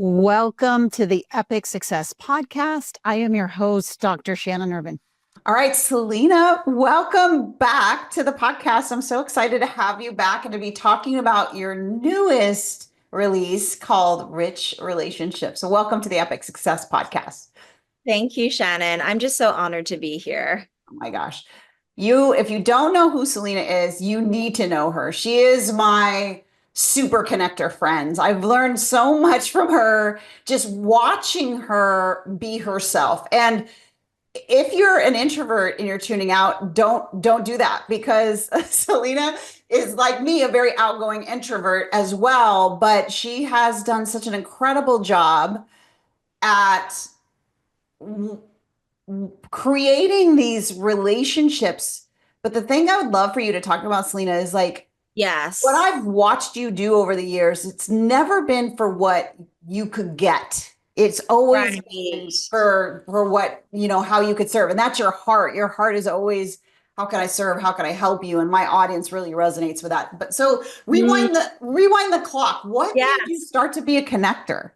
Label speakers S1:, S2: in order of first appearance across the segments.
S1: Welcome to the Epic Success Podcast. I am your host, Dr. Shannon Irvine.
S2: All right, Selena, welcome back to the podcast. I'm so excited to have you back and to be talking about your newest release called Rich Relationships. So, welcome to the Epic Success Podcast.
S3: Thank you, Shannon. I'm just so honored to be here.
S2: Oh my gosh. If you don't know who Selena is, you need to know her. She is my super connector friends. I've learned so much from her just watching her be herself. And if you're an introvert and you're tuning out, don't do that, because Selena is, like me, a very outgoing introvert as well, but she has done such an incredible job at creating these relationships. But the thing I would love for you to talk about, Selena, is like,
S3: yes,
S2: what I've watched you do over the years, it's never been for what you could get. It's always been for what, how you could serve. And that's your heart. Your heart is always, how can I serve? How can I help you? And my audience really resonates with that. But so rewind the clock. What made you start to be a connector?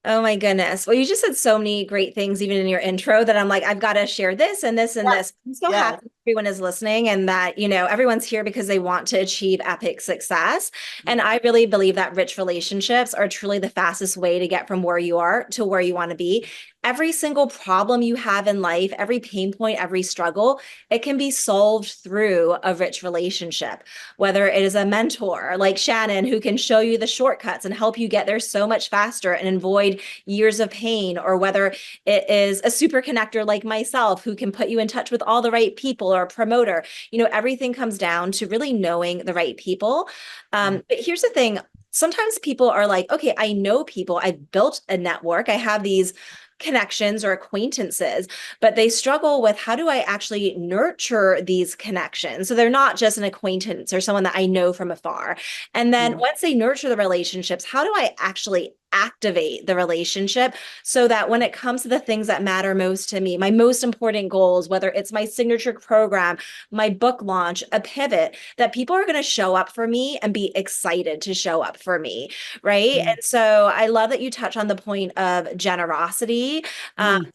S3: Oh my goodness. Well, you just said so many great things, even in your intro, that I'm like, I've got to share this and this and this. I'm so happy everyone is listening and that, everyone's here because they want to achieve epic success. And I really believe that rich relationships are truly the fastest way to get from where you are to where you want to be. Every single problem you have in life, every pain point, every struggle, it can be solved through a rich relationship, whether it is a mentor like Shannon, who can show you the shortcuts and help you get there so much faster and avoid years of pain, or whether it is a super connector like myself, who can put you in touch with all the right people, or a promoter. Everything comes down to really knowing the right people. But here's the thing. Sometimes people are like, okay, I know people, I've built a network, I have these connections or acquaintances, but they struggle with, how do I actually nurture these connections? So they're not just an acquaintance or someone that I know from afar. And then once they nurture the relationships, how do I actually activate the relationship so that when it comes to the things that matter most to me, my most important goals, whether it's my signature program, my book launch, a pivot, that people are going to show up for me and be excited to show up for me, right? And so I love that you touch on the point of generosity,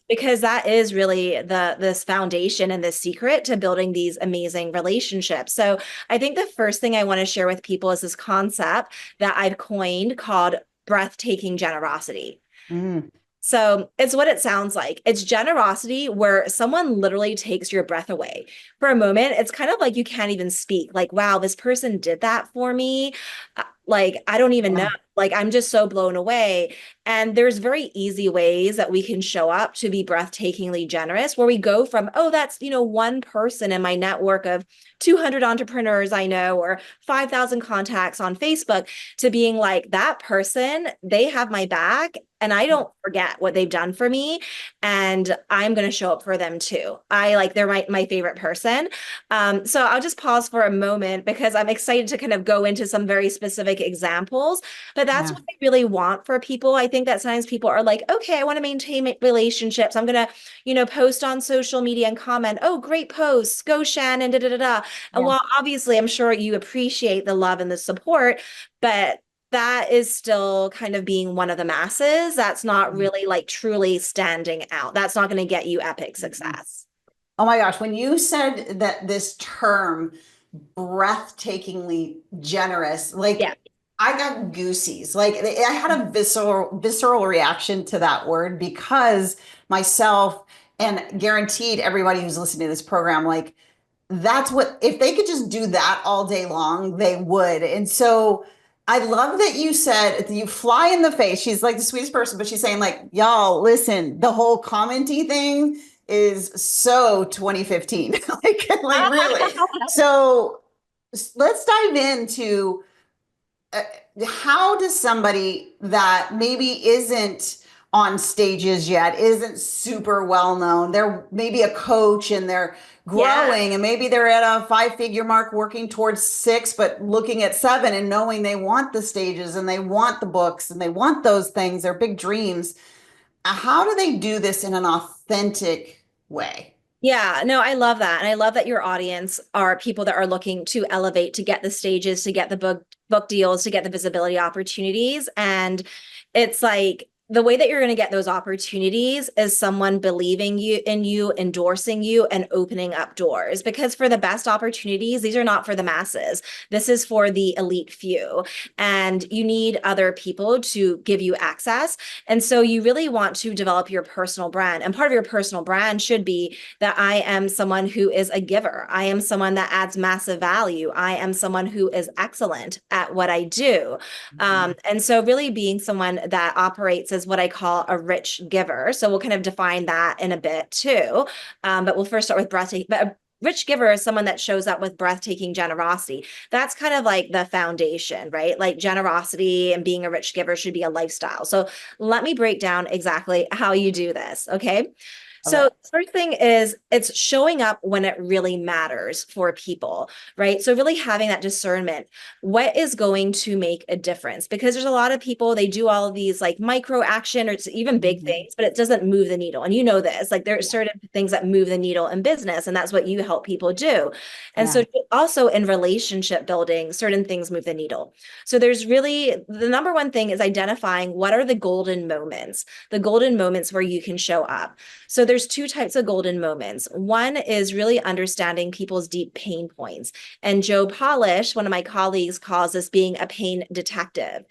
S3: because that is really this foundation and the secret to building these amazing relationships. So I think the first thing I want to share with people is this concept that I've coined called breathtaking generosity. So it's what it sounds like. It's generosity where someone literally takes your breath away. For a moment, it's kind of like you can't even speak. Like, wow, this person did that for me. Like, I don't even know. Like, I'm just so blown away. And there's very easy ways that we can show up to be breathtakingly generous, where we go from, oh, that's, one person in my network of 200 entrepreneurs I know, or 5,000 contacts on Facebook, to being like, that person, they have my back and I don't forget what they've done for me. And I'm going to show up for them too. They're my favorite person. So I'll just pause for a moment because I'm excited to kind of go into some very specific examples, but that's what I really want for people. I think that sometimes people are like, okay, I want to maintain relationships. I'm going to, post on social media and comment, oh, great posts, go Shannon, da, da, da, da. And while obviously I'm sure you appreciate the love and the support, but that is still kind of being one of the masses. That's not really like truly standing out. That's not going to get you epic success.
S2: Oh my gosh. When you said that this term, breathtakingly generous, like I got goosies. Like I had a visceral reaction to that word, because myself, and guaranteed everybody who's listening to this program, like that's what, if they could just do that all day long, they would. And so I love that you said, you fly in the face. She's like the sweetest person, but she's saying like, y'all, listen, the whole commenty thing is so 2015, like really. So let's dive into how does somebody that maybe isn't on stages yet, isn't super well known, they're maybe a coach and they're growing, and maybe they're at a 5-figure mark working towards 6, but looking at 7 and knowing they want the stages and they want the books and they want those things, they're big dreams. How do they do this in an authentic way?
S3: Yeah, no, I love that. And I love that your audience are people that are looking to elevate, to get the stages, to get the book deals to get the visibility opportunities. And it's like, the way that you're going to get those opportunities is someone believing in you, endorsing you, and opening up doors. Because for the best opportunities, these are not for the masses. This is for the elite few. And you need other people to give you access. And so you really want to develop your personal brand. And part of your personal brand should be that I am someone who is a giver. I am someone that adds massive value. I am someone who is excellent at what I do. And so really being someone that operates as what I call a rich giver. So we'll kind of define that in a bit too. But we'll first start with breathtaking. But a rich giver is someone that shows up with breathtaking generosity. That's kind of like the foundation, right? Like generosity and being a rich giver should be a lifestyle. So let me break down exactly how you do this. Okay. So first thing is it's showing up when it really matters for people, right? So really having that discernment, what is going to make a difference? Because there's a lot of people, they do all of these like micro action or it's even big things, but it doesn't move the needle. And you know this, like there are certain things that move the needle in business, and that's what you help people do. And so also in relationship building, certain things move the needle. So there's really the number one thing is identifying what are the golden moments where you can show up. So there's two types of golden moments. One is really understanding people's deep pain points. And Joe Polish, one of my colleagues, calls this being a pain detective.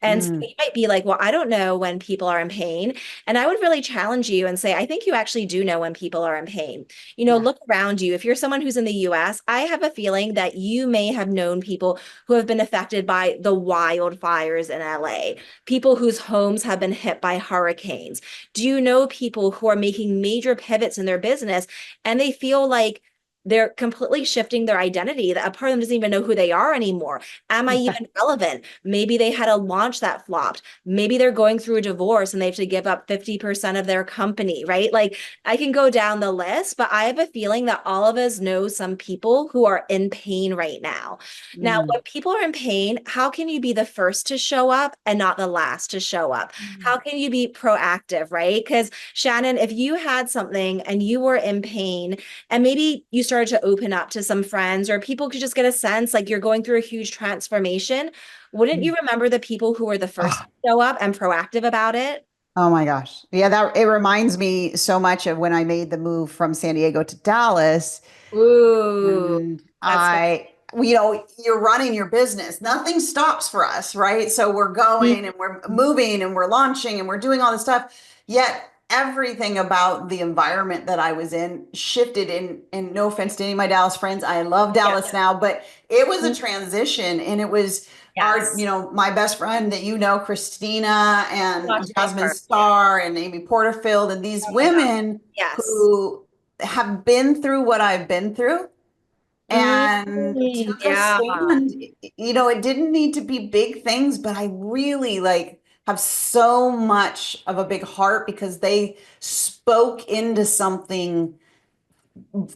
S3: And so you might be like, well, I don't know when people are in pain. And I would really challenge you and say, I think you actually do know when people are in pain. You know, look around you. If you're someone who's in the US, I have a feeling that you may have known people who have been affected by the wildfires in LA, people whose homes have been hit by hurricanes. Do you know people who are making major pivots in their business and they feel like they're completely shifting their identity, that a part of them doesn't even know who they are anymore? Am I even relevant? Maybe they had a launch that flopped. Maybe they're going through a divorce and they have to give up 50% of their company, right? Like I can go down the list, but I have a feeling that all of us know some people who are in pain right now. Now, when people are in pain, how can you be the first to show up and not the last to show up? How can you be proactive, right? Because Shannon, if you had something and you were in pain and maybe you started to open up to some friends or people could just get a sense like you're going through a huge transformation, wouldn't you remember the people who were the first to show up and proactive about it?
S2: Oh my gosh. Yeah, that it reminds me so much of when I made the move from San Diego to Dallas.
S3: Ooh,
S2: And
S3: that's
S2: you're running your business. Nothing stops for us, right? So we're going and we're moving and we're launching and we're doing all this stuff. Yet everything about the environment that I was in shifted and no offense to any of my Dallas friends. I love Dallas now, but it was a transition and it was my best friend that Christina and Jasmine Starr and Amy Porterfield and these women who have been through what I've been through and took a stand. It didn't need to be big things, but I really have so much of a big heart because they spoke into something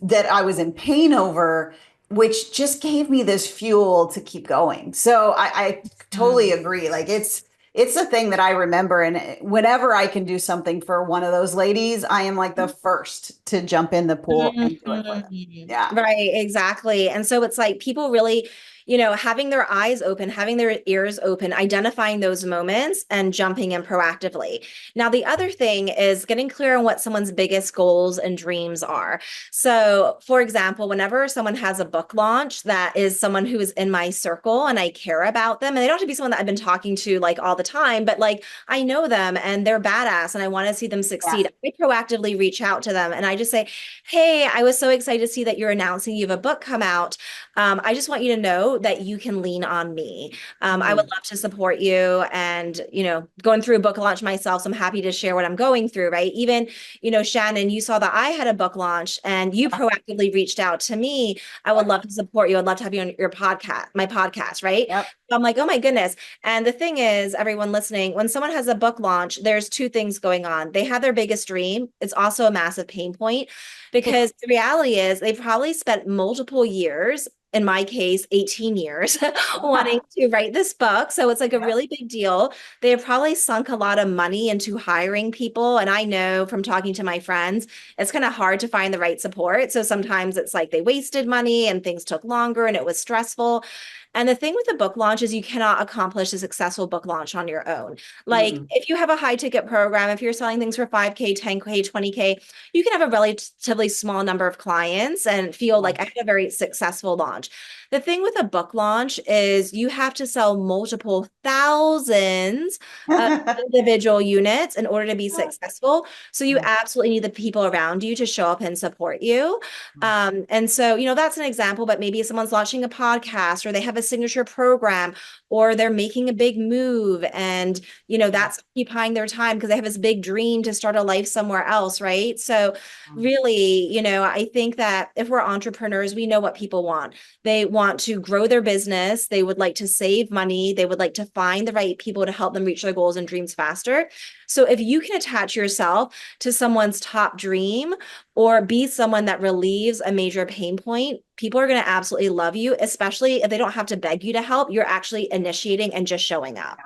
S2: that I was in pain over, which just gave me this fuel to keep going. So I totally agree. Like it's a thing that I remember. And whenever I can do something for one of those ladies, I am like the first to jump in the pool and do it for them. Yeah.
S3: Right, exactly. And so it's like people really, having their eyes open, having their ears open, identifying those moments and jumping in proactively. Now, the other thing is getting clear on what someone's biggest goals and dreams are. So, for example, whenever someone has a book launch that is someone who is in my circle and I care about them, and they don't have to be someone that I've been talking to like all the time, but like I know them and they're badass and I want to see them succeed. I proactively reach out to them and I just say, hey, I was so excited to see that you're announcing you have a book come out. I just want you to know that you can lean on me. I would love to support you and, going through a book launch myself. So I'm happy to share what I'm going through, right? Even, Shannon, you saw that I had a book launch and you proactively reached out to me. I would love to support you. I'd love to have you on my podcast, right?
S2: Yep.
S3: I'm like, oh my goodness. And the thing is, everyone listening, when someone has a book launch, there's two things going on. They have their biggest dream. It's also a massive pain point because the reality is they probably spent multiple years, in my case, 18 years, wanting to write this book. So it's like a really big deal. They have probably sunk a lot of money into hiring people. And I know from talking to my friends, it's kind of hard to find the right support. So sometimes it's like they wasted money and things took longer and it was stressful. And the thing with a book launch is you cannot accomplish a successful book launch on your own. Like if you have a high ticket program, if you're selling things for 5K, 10K, 20K, you can have a relatively small number of clients and feel like I had a very successful launch. The thing with a book launch is you have to sell multiple thousands of individual units in order to be successful. So you absolutely need the people around you to show up and support you. And so, that's an example, but maybe someone's launching a podcast or they have a signature program or they're making a big move and, that's occupying their time because they have this big dream to start a life somewhere else, right? So really, I think that if we're entrepreneurs, we know what people want. They want to grow their business. They would like to save money. They would like to find the right people to help them reach their goals and dreams faster. So if you can attach yourself to someone's top dream or be someone that relieves a major pain point, people are going to absolutely love you, especially if they don't have to beg you to help. You're actually initiating and just showing up.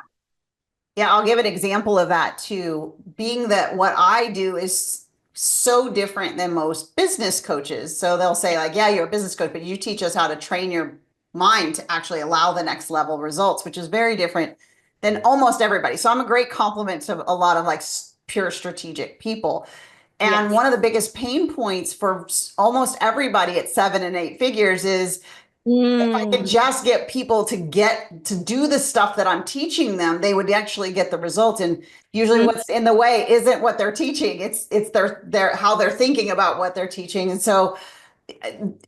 S2: Yeah, I'll give an example of that too. Being that what I do is so different than most business coaches. So they'll say like, yeah, you're a business coach, but you teach us how to train your mind to actually allow the next level results, which is very different than almost everybody. So I'm a great compliment to a lot of like pure strategic people. And one of the biggest pain points for almost everybody at 7 and 8 figures is if I could just get people to do the stuff that I'm teaching them, they would actually get the results. And usually what's in the way isn't what they're teaching. It's their how they're thinking about what they're teaching. And so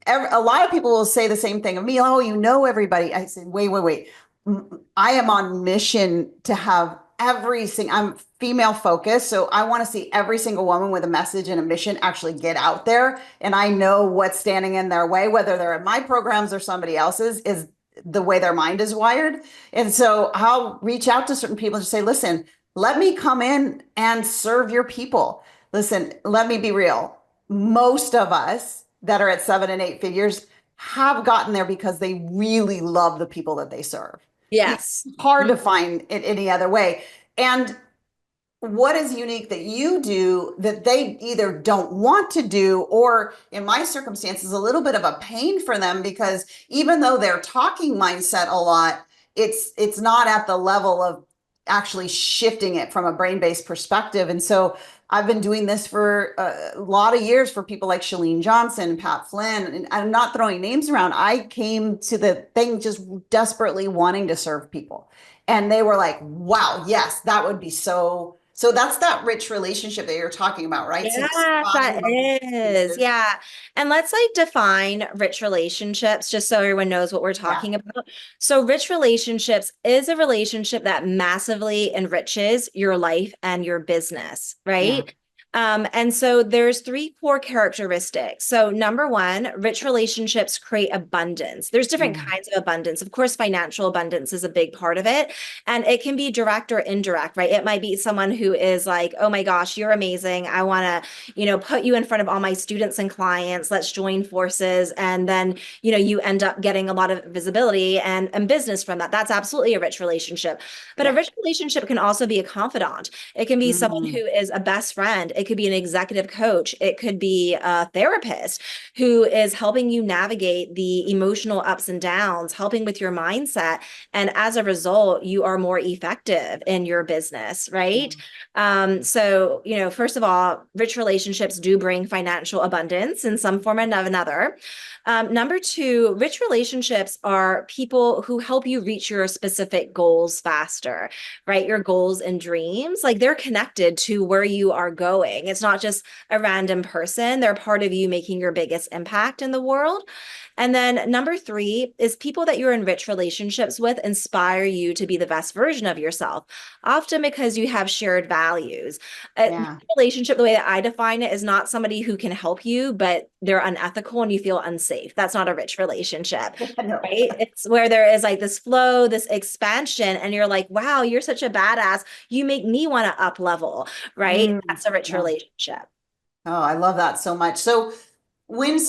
S2: a lot of people will say the same thing of me. Oh, everybody. I said, wait. I am on mission to have I'm female focused. So I want to see every single woman with a message and a mission actually get out there. And I know what's standing in their way, whether they're in my programs or somebody else's, is the way their mind is wired. And so I'll reach out to certain people and say, listen, let me come in and serve your people. Listen, let me be real. Most of us that are at 7 and 8 figures have gotten there because they really love the people that they serve.
S3: Yes.
S2: It's hard to find it any other way. And what is unique that you do that they either don't want to do, or in my circumstances, a little bit of a pain for them, because even though they're talking mindset a lot, it's not at the level of actually shifting it from a brain-based perspective. And so I've been doing this for a lot of years for people like Chalene Johnson, Pat Flynn, and I'm not throwing names around. I came to the thing just desperately wanting to serve people. And they were like, wow, yes, that would be so. So that's that rich relationship that you're talking about, right?
S3: Yeah, that is. Yeah. And let's define rich relationships just so everyone knows what we're talking about. So rich relationships is a relationship that massively enriches your life and your business, right? Yeah. And so there's 3 core characteristics. So number 1, rich relationships create abundance. There's different kinds of abundance. Of course, financial abundance is a big part of it. And it can be direct or indirect, right? It might be someone who is like, oh my gosh, you're amazing. I want to, put you in front of all my students and clients. Let's join forces. And then, you end up getting a lot of visibility and business from that. That's absolutely a rich relationship. But a rich relationship can also be a confidant. It can be someone who is a best friend. It could be an executive coach. It could be a therapist who is helping you navigate the emotional ups and downs, helping with your mindset. And as a result, you are more effective in your business, right? So, first of all, rich relationships do bring financial abundance in some form or another. Number 2, rich relationships are people who help you reach your specific goals faster, right? Your goals and dreams, like they're connected to where you are going. It's not just a random person. They're part of you making your biggest impact in the world. And then number 3 is people that you're in rich relationships with inspire you to be the best version of yourself, often because you have shared values. A relationship, the way that I define it, is not somebody who can help you, but they're unethical and you feel unsafe. That's not a rich relationship, right? It's where there is this flow, this expansion, and you're like, wow, you're such a badass. You make me want to up level, right? That's a rich relationship.
S2: Oh, I love that so much. So when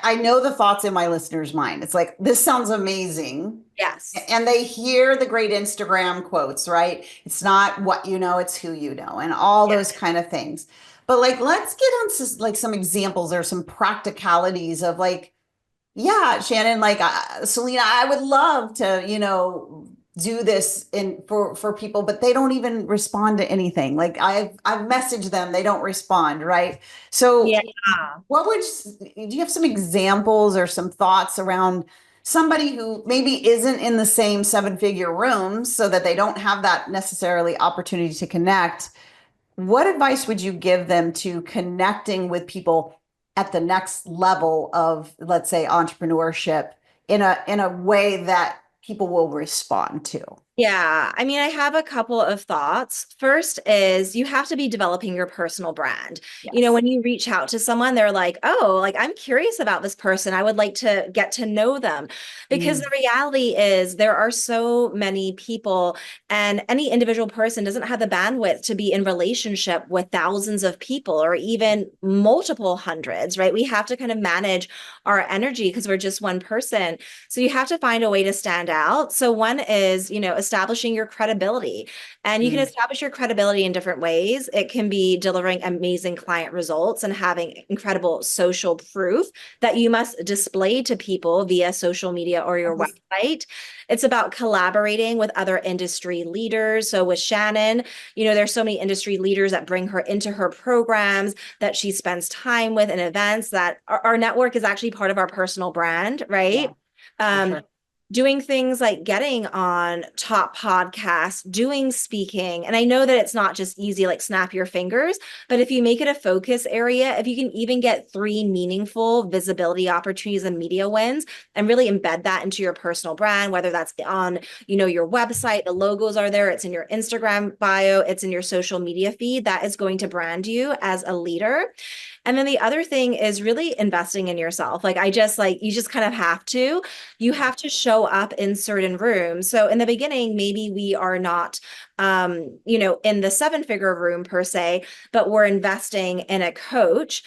S2: I know the thoughts in my listener's mind. It's like, this sounds amazing.
S3: Yes.
S2: And they hear the great Instagram quotes, right? It's not what you know, it's who you know, and all those kind of things. But let's get on some examples or some practicalities of Yeah, Shannon, like Selena, I would love to, do this for people, but they don't even respond to anything. Like I've messaged them, they don't respond, right?
S3: Yeah.
S2: So what would do you have some examples or some thoughts around somebody who maybe isn't in the same seven-figure room so that they don't have that necessarily opportunity to connect? What advice would you give them to connecting with people at the next level of, let's say, entrepreneurship in a way that people will respond to?
S3: Yeah, I mean, I have a couple of thoughts. First is you have to be developing your personal brand.
S2: Yes.
S3: When you reach out to someone, they're like, oh, like I'm curious about this person. I would like to get to know them. Because the
S2: Mm,
S3: reality is there are so many people, and any individual person doesn't have the bandwidth to be in relationship with thousands of people or even multiple hundreds, right? We have to kind of manage our energy because we're just one person. So you have to find a way to stand out. So one is, establishing your credibility. And you can
S2: mm,
S3: establish your credibility in different ways. It can be delivering amazing client results and having incredible social proof that you must display to people via social media or your website. It's about collaborating with other industry leaders. So with Shannon, there's so many industry leaders that bring her into her programs that she spends time with in events that our network is actually part of our personal brand,
S2: yeah,
S3: right?
S2: for
S3: um,
S2: sure.
S3: Doing things like getting on top podcasts, doing speaking. And I know that it's not just easy, like snap your fingers, but if you make it a focus area, if you can even get 3 meaningful visibility opportunities and media wins and really embed that into your personal brand, whether that's on, your website, the logos are there, it's in your Instagram bio, it's in your social media feed, that is going to brand you as a leader. And then the other thing is really investing in yourself. You just kind of you have to show up in certain rooms. So in the beginning, maybe we are not, in the seven-figure room per se, but we're investing in a coach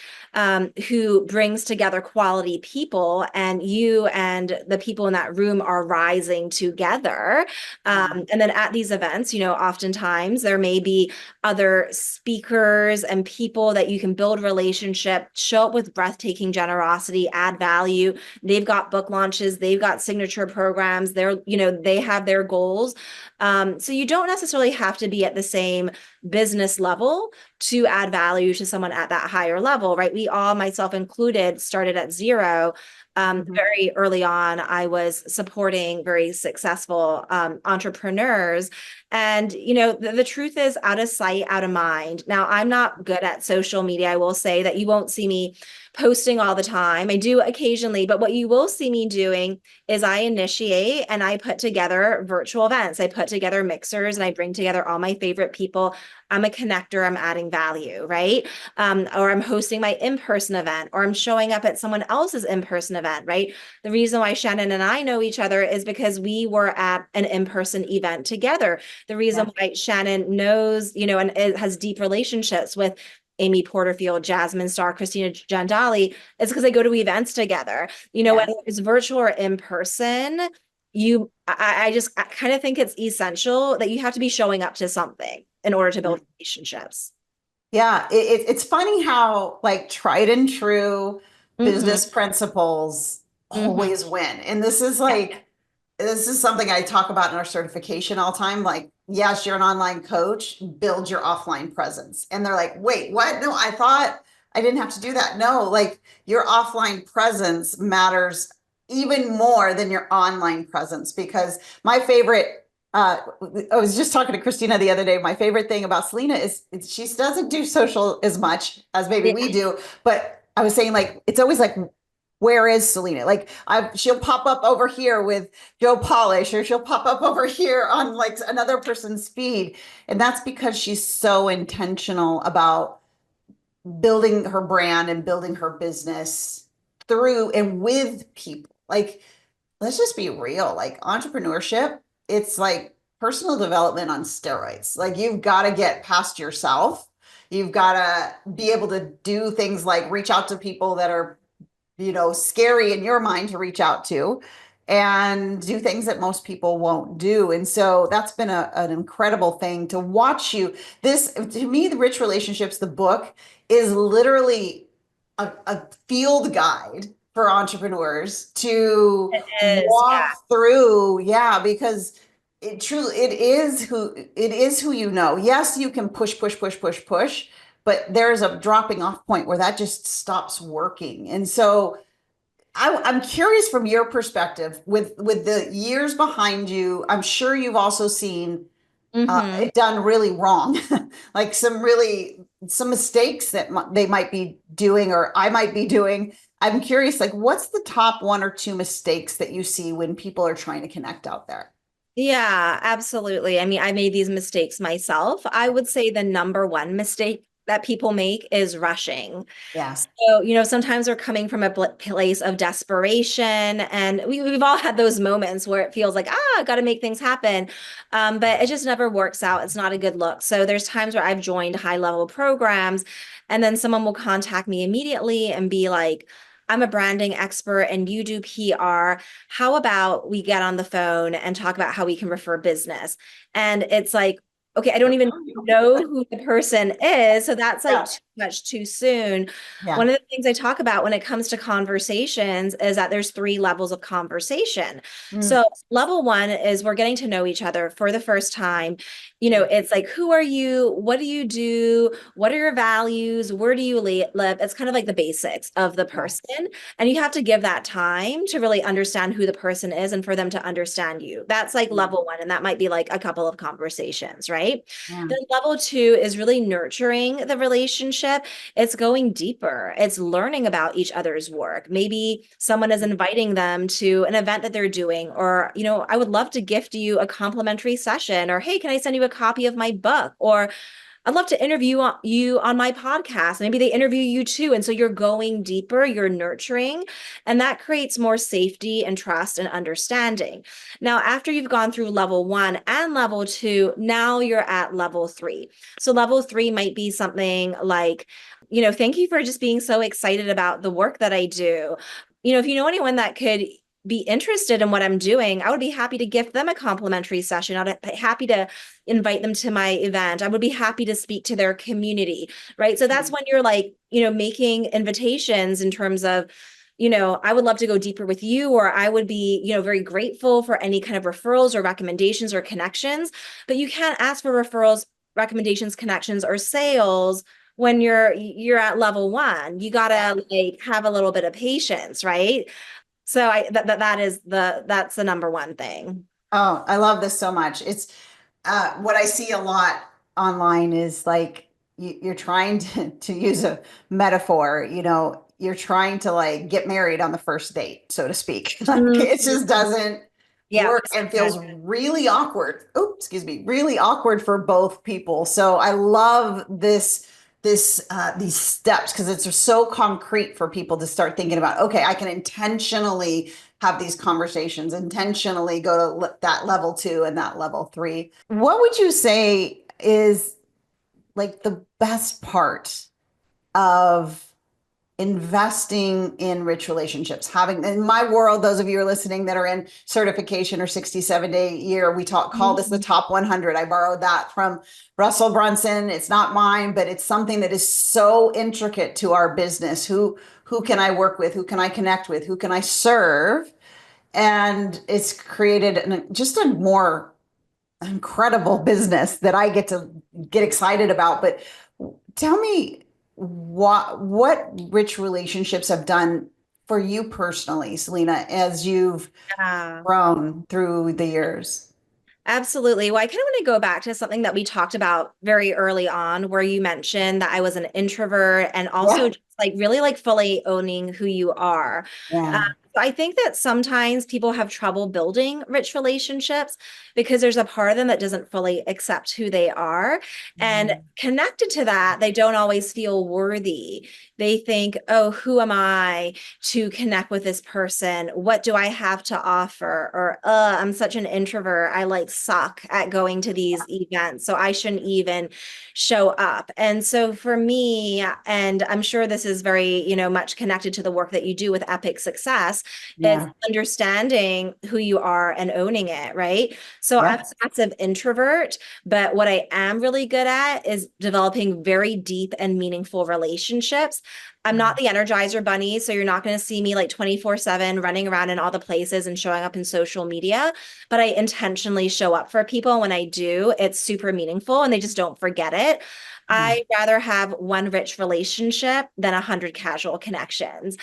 S3: who brings together quality people, and you and the people in that room are rising together.
S2: Yeah.
S3: And then at these events, oftentimes there may be other speakers and people that you can build relationship, show up with breathtaking generosity, add value. They've got book launches, they've got signature programs, they have their goals. So you don't necessarily have to be at the same business level to add value to someone at that higher level, right? We all, myself included, started at zero.
S2: Mhm.
S3: Very early on, I was supporting very successful entrepreneurs. And, the truth is, out of sight, out of mind. Now, I'm not good at social media. I will say that you won't see me posting all the time. I do occasionally, but what you will see me doing is I initiate and I put together virtual events. I put together mixers and I bring together all my favorite people. I'm a connector, I'm adding value, right? Or I'm hosting my in-person event, or I'm showing up at someone else's in-person event, right? The reason why Shannon and I know each other is because we were at an in-person event together. The reason
S2: Yeah.
S3: why Shannon knows, and it has deep relationships with Amy Porterfield, Jasmine Star, Christina Jandali, is because they go to events together.
S2: Yeah.
S3: Whether it's virtual or in person, I kind of think it's essential that you have to be showing up to something in order to build relationships.
S2: Yeah, it's funny how like tried and true
S3: Hmm.
S2: business principles
S3: Hmm.
S2: always win. And this is something I talk about in our certification all the time. Like, yes, you're an online coach, build your offline presence. And they're like, wait, what? No, I thought I didn't have to do that. No, like your offline presence matters even more than your online presence because my favorite I was just talking to Christina the other day. My favorite thing about Selena is she doesn't do social as much as maybe
S3: Yeah.
S2: we do. But I was saying like it's always like, where is Selena? Like she'll pop up over here with Joe Polish, or she'll pop up over here on like another person's feed, and that's because she's so intentional about building her brand and building her business through and with people. Like let's just be real. Like entrepreneurship, it's like personal development on steroids. Like you've got to get past yourself. You've got to be able to do things like reach out to people that are, scary in your mind to reach out to and do things that most people won't do. And so that's been an incredible thing to watch you. This, to me, The Rich Relationships, the book, is literally a field guide for entrepreneurs to
S3: It is, yeah.
S2: walk through. Yeah, because it is who you know. Yes, you can push, push, push, push, push, but there's a dropping off point where that just stops working. And so I'm curious from your perspective, with the years behind you, I'm sure you've also seen
S3: Mm-hmm.
S2: it done really wrong, like some mistakes that they might be doing or I might be doing. I'm curious, like, what's the top one or two mistakes that you see when people are trying to connect out there?
S3: Yeah, absolutely. I mean, I made these mistakes myself. I would say the number one mistake that people make is rushing.
S2: Yeah.
S3: So, sometimes we're coming from a place of desperation, and we've all had those moments where it feels like, I got to make things happen. But it just never works out. It's not a good look. So there's times where I've joined high level programs, and then someone will contact me immediately and be like, I'm a branding expert and you do PR. How about we get on the phone and talk about how we can refer business? And it's like, okay, I don't even know who the person is. So that's like
S2: Yeah.
S3: too much too soon.
S2: Yeah.
S3: One of the things I talk about when it comes to conversations is that there's three levels of conversation.
S2: Mm.
S3: So level one is we're getting to know each other for the first time. It's like, who are you? What do you do? What are your values? Where do you live? It's kind of like the basics of the
S2: Yeah.
S3: person. And you have to give that time to really understand who the person is and for them to understand you. That's like level one. And that might be like a couple of conversations, right?
S2: Yeah.
S3: Then level two is really nurturing the relationship. It's going deeper. It's learning about each other's work. Maybe someone is inviting them to an event that they're doing, or, I would love to gift you a complimentary session, or, hey, can I send you a copy of my book? Or I'd love to interview you on my podcast. Maybe they interview you too. And so you're going deeper, you're nurturing, and that creates more safety and trust and understanding. Now, after you've gone through level one and level two, now you're at level three. So level three might be something like, thank you for just being so excited about the work that I do. If you know anyone that could be interested in what I'm doing, I would be happy to gift them a complimentary session. I'd be happy to invite them to my event. I would be happy to speak to their community, right? So that's when you're like, making invitations in terms of, I would love to go deeper with you, or I would be, very grateful for any kind of referrals or recommendations or connections. But you can't ask for referrals, recommendations, connections, or sales when you're at level one. You gotta like have a little bit of patience, right? So that's the number one thing.
S2: Oh, I love this so much. It's what I see a lot online is like you're trying to use a metaphor, you're trying to like get married on the first date, so to speak. Like it just doesn't
S3: Yeah.
S2: work and feels really awkward. Oh, excuse me, really awkward for both people. So I love these steps because it's so concrete for people to start thinking about, okay, I can intentionally have these conversations, intentionally go to that level two and that level three. What would you say is like the best part of investing in rich relationships? Having, in my world, those of you who are listening that are in certification or 67-day year, we call this the top 100. I borrowed that from Russell Brunson. It's not mine, but it's something that is so intricate to our business. Who can I work with? Who can I connect with? Who can I serve? And it's created just a more incredible business that I get to get excited about. But tell me what rich relationships have done for you personally, Selena, as you've
S3: Yeah.
S2: grown through the years.
S3: Absolutely. Well, I kind of want to go back to something that we talked about very early on, where you mentioned that I was an introvert and also
S2: Yeah.
S3: just like really like fully owning who you are.
S2: Yeah.
S3: So I think that sometimes people have trouble building rich relationships because there's a part of them that doesn't fully accept who they are. And connected to that, they don't always feel worthy. They think, oh, who am I to connect with this person? What do I have to offer? Or, I'm such an introvert. I like suck at going to these events, so I shouldn't even show up. And so for me, and I'm sure this is very, much connected to the work that you do with Epic Success, It's
S2: Yeah.
S3: understanding who you are and owning it, right? So I'm
S2: Yeah.
S3: a massive introvert, but what I am really good at is developing very deep and meaningful relationships. I'm not the Energizer bunny, so you're not going to see me like 24/7 running around in all the places and showing up in social media, but I intentionally show up for people. When I do, it's super meaningful and they just don't forget it.
S2: Yeah.
S3: I'd rather have one rich relationship than 100 casual connections,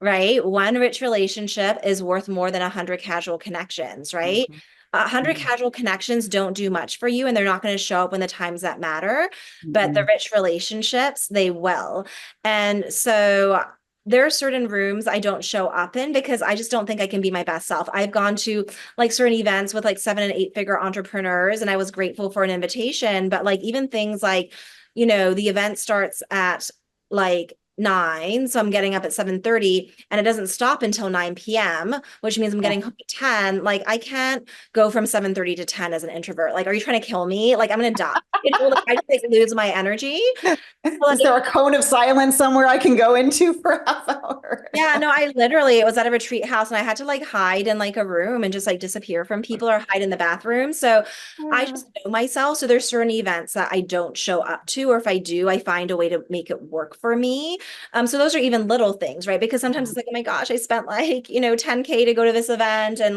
S3: right? One rich relationship is worth more than 100 casual connections, right?
S2: Mhm.
S3: 100
S2: Mhm.
S3: casual connections don't do much for you and they're not going to show up when the times that matter, but the
S2: Mhm.
S3: rich relationships, they will. And so there are certain rooms I don't show up in because I just don't think I can be my best self. I've gone to like certain events with like 7 and 8 figure entrepreneurs and I was grateful for an invitation, but like even things like, the event starts at like 9, so I'm getting up at 7:30 and it doesn't stop until 9 p.m., which means I'm
S2: Yeah.
S3: getting home at 10. Like I can't go from 7:30 to 10 as an introvert. Like, are you trying to kill me? Like I'm gonna die. Like, I just like lose my energy. So,
S2: Is
S3: like,
S2: there a cone of silence somewhere I can go into for a half hour?
S3: yeah, no, it was at a retreat house and I had to like hide in like a room and just like disappear from people or hide in the bathroom. So I just know myself. So there's certain events that I don't show up to, or if I do, I find a way to make it work for me. So those are even little things, right? Because sometimes it's like, oh my gosh, I spent like, 10K to go to this event and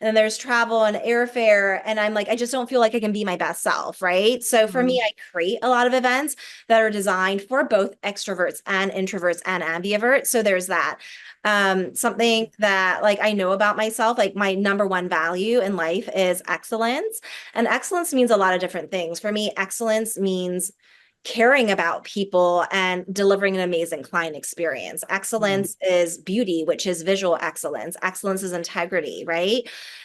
S3: then there's travel and airfare. And I'm like, I just don't feel like I can be my best self, right? So for me, I create a lot of events that are designed for both extroverts and introverts and ambiverts. So there's that. Something that like I know about myself, like my number one value in life is excellence. And excellence means a lot of different things. For me, excellence means caring about people and delivering an amazing client experience. Excellence is beauty, which is visual excellence. Excellence is integrity, right?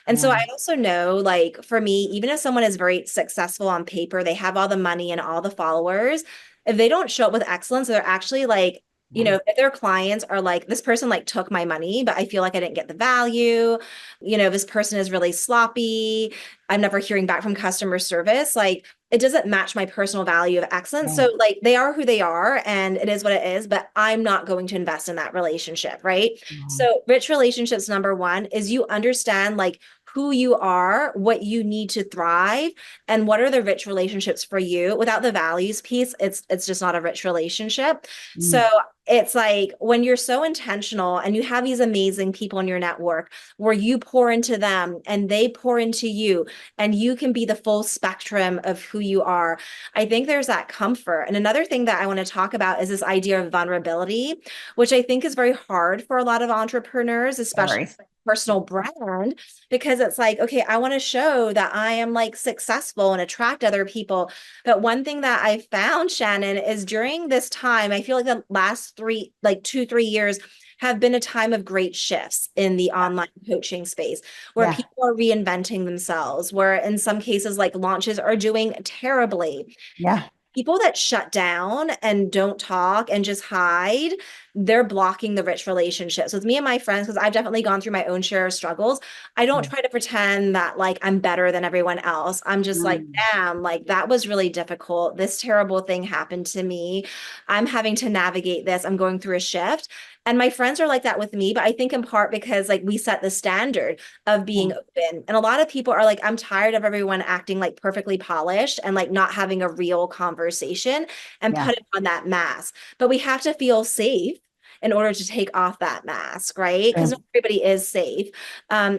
S3: And so I also know, like, for me, even if someone is very successful on paper, they have all the money and all the followers, if they don't show up with excellence, they're actually like, if their clients are like, this person like took my money, but I feel like I didn't get the value, this person is really sloppy, I'm never hearing back from customer service, like it doesn't match my personal value of excellence. So like they are who they are and it is what it is, but I'm not going to invest in that relationship, right? So rich relationships, number one, is you understand like who you are, what you need to thrive, and what are the rich relationships for you. Without the values piece, it's just not a rich relationship. So it's like when you're so intentional and you have these amazing people in your network where you pour into them and they pour into you and you can be the full spectrum of who you are. I think there's that comfort. And another thing that I want to talk about is this idea of vulnerability, which I think is very hard for a lot of entrepreneurs, especially
S2: Sorry.
S3: personal brand, because it's like, okay, I want to show that I am like successful and attract other people. But one thing that I found, Shannon, is during this time, I feel like the last 2, 3 years have been a time of great shifts in the online coaching space where
S2: Yeah.
S3: people are reinventing themselves, where in some cases, like launches are doing terribly.
S2: Yeah.
S3: People that shut down and don't talk and just hide, they're blocking the rich relationships with me and my friends, because I've definitely gone through my own share of struggles. I don't try to pretend that like I'm better than everyone else. I'm just like, damn, like that was really difficult. This terrible thing happened to me. I'm having to navigate this. I'm going through a shift. And my friends are like that with me, but I think in part because like we set the standard of being open. And a lot of people are like, I'm tired of everyone acting like perfectly polished and like not having a real conversation and
S2: Yeah.
S3: putting on that mask. But we have to feel safe in order to take off that mask, right? Because not everybody is safe.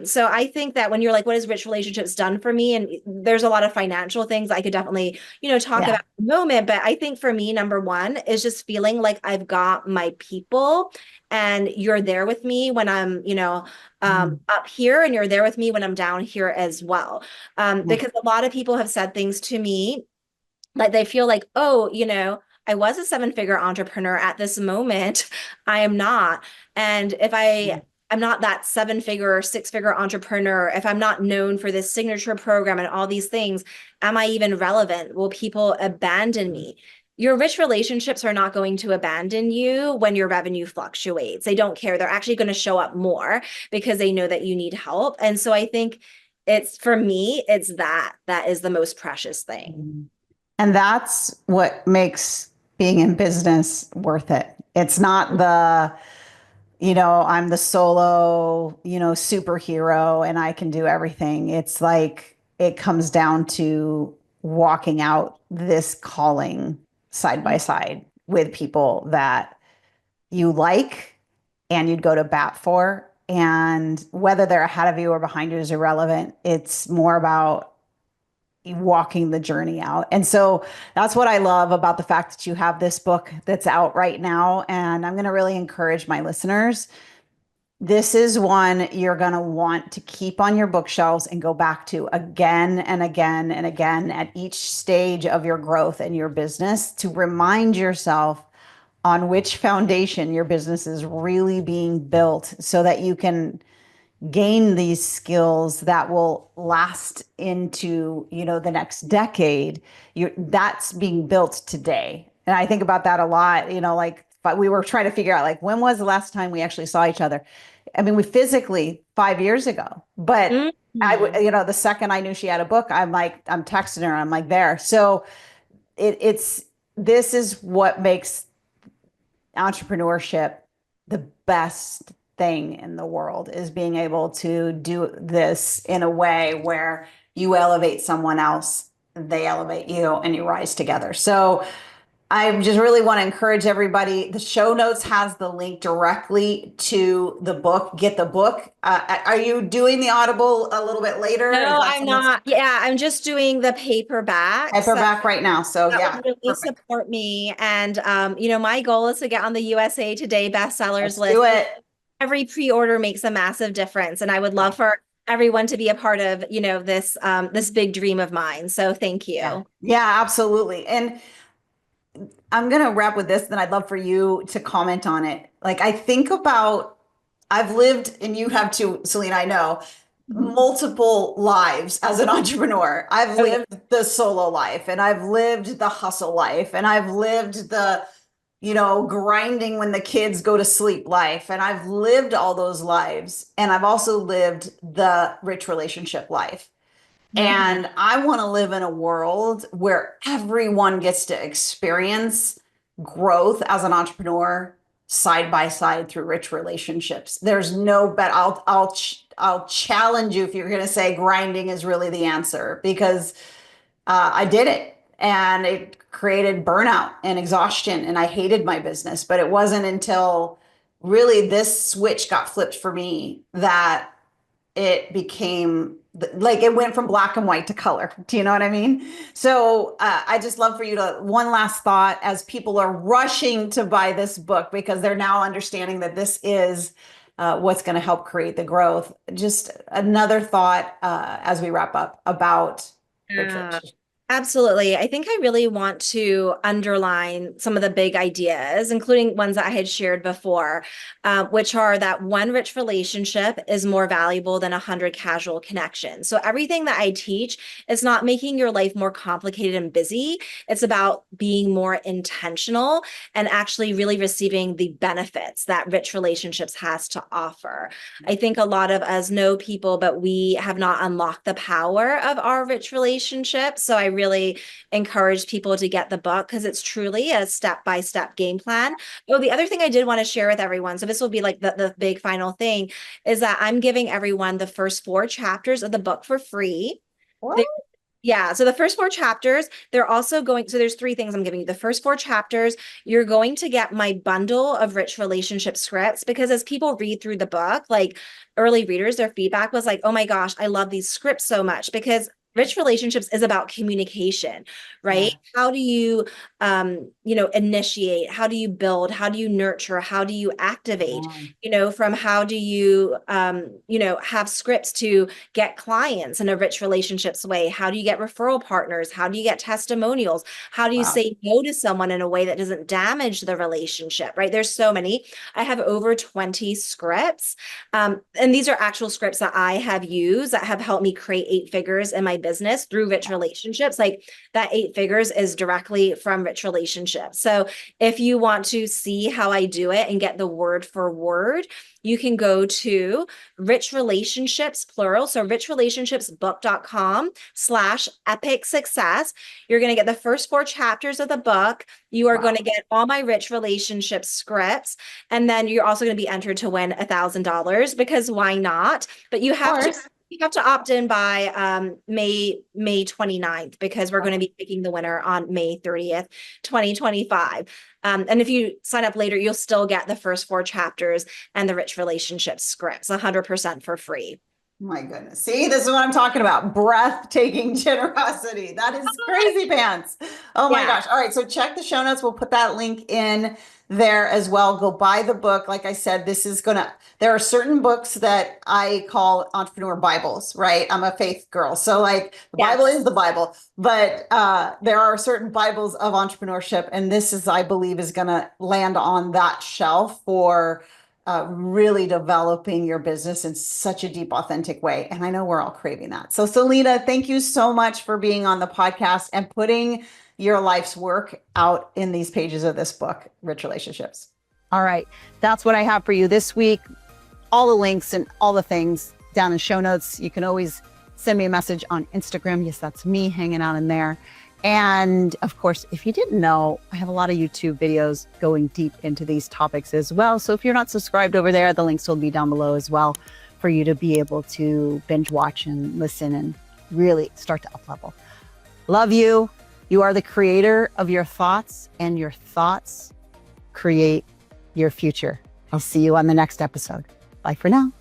S3: So I think that when you're like, what has rich relationships done for me? And there's a lot of financial things I could definitely, talk about in a moment. But I think for me, number one is just feeling like I've got my people and you're there with me when I'm, up here and you're there with me when I'm down here as well. Because a lot of people have said things to me like they feel like, oh, I was a 7 figure entrepreneur at this moment. I am not. And if I'm not that 7 figure or 6 figure entrepreneur, if I'm not known for this signature program and all these things, am I even relevant? Will people abandon me? Your rich relationships are not going to abandon you when your revenue fluctuates. They don't care. They're actually going to show up more because they know that you need help. And so I think it's for me, it's that is the most precious thing.
S2: And that's what makes being in business worth it. It's not the I'm the solo, superhero and I can do everything. It's like it comes down to walking out this calling side by side with people that you like and you'd go to bat for. And whether they're ahead of you or behind you is irrelevant. It's more about walking the journey out. And so that's what I love about the fact that you have this book that's out right now. And I'm going to really encourage my listeners. This is one you're going to want to keep on your bookshelves and go back to again and again and again at each stage of your growth and your business to remind yourself on which foundation your business is really being built so that you can gain these skills that will last into the next decade. That's being built today, and I think about that a lot. Like, but we were trying to figure out, like, when was the last time we actually saw each other. I mean, we physically 5 years ago, but I would, the second I knew she had a book, I'm texting her, I'm like there. So it's this is what makes entrepreneurship the best thing in the world, is being able to do this in a way where you elevate someone else, they elevate you, and you rise together. So I just really want to encourage everybody. The show notes has the link directly to the book. Get the book. Are you doing the Audible a little bit later?
S3: No, I'm not. Yeah, I'm just doing the paperback.
S2: Paperback right now. So
S3: that
S2: yeah,
S3: would really
S2: perfect.
S3: support me. And my goal is to get on the USA Today bestsellers
S2: Let's
S3: list.
S2: do it.
S3: Every pre-order makes a massive difference, and I would love for everyone to be a part of, this big dream of mine. So thank you.
S2: Yeah, absolutely. And I'm going to wrap with this, then I'd love for you to comment on it. Like, I think about, I've lived, and you have too, Selena, I know, multiple lives as an entrepreneur. I've lived the solo life, and I've lived the hustle life, and I've lived the, grinding when the kids go to sleep life. And I've lived all those lives. And I've also lived the rich relationship life. And I want to live in a world where everyone gets to experience growth as an entrepreneur side by side through rich relationships. There's no bet. I'll challenge you if you're going to say grinding is really the answer, because I did it and it created burnout and exhaustion, and I hated my business. But it wasn't until really this switch got flipped for me that it became like it went from black and white to color. Do you know what I mean? So I just love for you to, one last thought as people are rushing to buy this book because they're now understanding that this is what's going to help create the growth. Just another thought as we wrap up about
S3: Yeah. Absolutely. I think I really want to underline some of the big ideas, including ones that I had shared before, which are that one rich relationship is more valuable than 100 casual connections. So everything that I teach is not making your life more complicated and busy. It's about being more intentional and actually really receiving the benefits that rich relationships has to offer. I think a lot of us know people, but we have not unlocked the power of our rich relationships. So I really encourage people to get the book because it's truly a step-by-step game plan. Oh, the other thing I did want to share with everyone, so this will be like the big final thing, is that I'm giving everyone the first 4 chapters of the book for free. Yeah, so the first 4 chapters, they're also going, so there's 3 things I'm giving you. The first 4 chapters, you're going to get my bundle of rich relationship scripts, because as people read through the book, like early readers, their feedback was like, oh my gosh, I love these scripts so much, because rich relationships is about communication, right? How do you, initiate? How do you build? How do you nurture? How do you activate? From how do you, have scripts to get clients in a rich relationships way? How do you get referral partners? How do you get testimonials? How do you say no to someone in a way that doesn't damage the relationship, right? There's so many. I have over 20 scripts. And these are actual scripts that I have used that have helped me create 8 figures in my business through rich relationships. Like that 8 figures is directly from rich relationships. So if you want to see how I do it and get the word for word, you can go to Rich Relationships, plural. So richrelationshipsbook.com/epic success. You're going to get the first 4 chapters of the book. You are going to get all my rich relationship scripts. And then you're also going to be entered to win $1,000 because why not? But you have to opt in by May 29th because we're going to be picking the winner on May 30th, 2025. And if you sign up later, you'll still get the first 4 chapters and the rich relationship scripts 100% for free.
S2: My goodness. See, this is what I'm talking about. Breathtaking generosity. That is crazy pants. Oh my gosh. All right. So check the show notes. We'll put that link in there as well. Go buy the book. Like I said, there are certain books that I call entrepreneur Bibles, right? I'm a faith girl. So like the Bible is the Bible, but there are certain Bibles of entrepreneurship. And this is, I believe, is going to land on that shelf for really developing your business in such a deep, authentic way. And I know we're all craving that. So Selena, thank you so much for being on the podcast and putting your life's work out in these pages of this book, Rich Relationships.
S1: All right. That's what I have for you this week. All the links and all the things down in show notes. You can always send me a message on Instagram. Yes, that's me hanging out in there. And of course, if you didn't know, I have a lot of YouTube videos going deep into these topics as well. So if you're not subscribed over there, the links will be down below as well for you to be able to binge watch and listen and really start to up level. Love you. You are the creator of your thoughts, and your thoughts create your future. I'll see you on the next episode. Bye for now.